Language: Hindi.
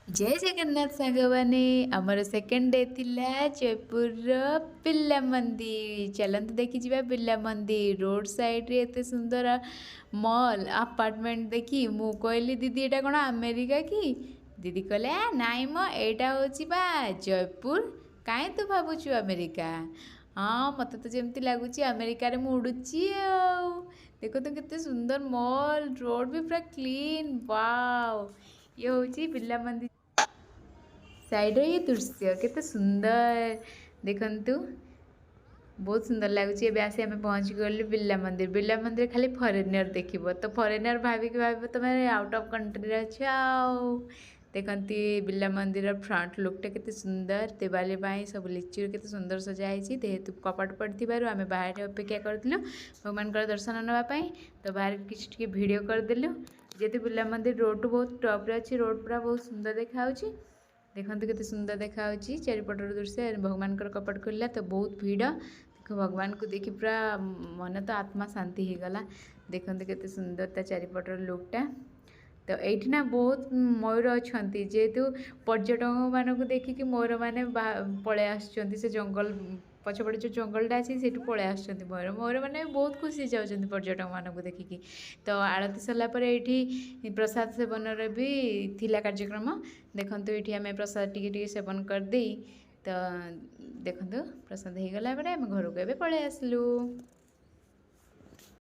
जय जगन्नाथ सांगवाने आमर सेकेंड डे थिला जयपुर बिरला मंदिर चलते देखी जा बिरला मंदिर रोड साइड रे एते सुंदर मॉल अपार्टमेंट देखी मु कहली दीदी एटा कौन अमेरिका की दीदी कहले नाई म एटा होची बा जयपुर काहे तू भाबुछु अमेरिका हाँ मत तो जमती लगुच अमेरिकार उड़ुची देखो तो कितने सुंदर मॉल रोड भी पूरा क्लीन वाव ये हूँ बिरला मंदिर साइड ये दृश्य केते सुंदर देखंतु बहुत सुंदर लगुच आसी आम पहुँच गलु बिरला मंदिर खाली फरेनर देखिए तो फरेनर भाविक भाव तुम आउट ऑफ कंट्री अच्छे देखती बिरला मंदिर फ्रंट लुकटा केते सुंदर दिवाली सब लिचु केते सुंदर सजाई जेहेतु कपाट पड़े आम बाहर अपेक्षा करूँ भगवान दर्शन नापी तो बाहर किसी भिड करदेलु जेहेतु बिरला मंदिर रोड बहुत टप्रे अच्छी रोड पूरा बहुत सुंदर देखा देखते केते सुंदर देखा चारिपटर दृश्य भगवान कपाट खोलला तो बहुत भिड़ देख भगवान को देखी पूरा मन तो आत्मा शांति हो गला देखते केते सुंदरता चारिपटर लुकटा तो ये ना बहुत मयूर अच्छा जेहेतु पर्यटक मानक देखिकी मयूर मैंने पलि आसुँच से जंगल पछपटे जो जंगलटा अच्छी से पलि आसुँच मयूर मयूर मैंने बहुत खुशी जाऊँच पर्यटक मानक देखिकी तो आरती सरलापर ये प्रसाद सेवन भी थिला कार्यक्रम देखो ये आम प्रसाद टी सेवन करदे तो देखो प्रसाद हो गला आम घर को पलि आसलु।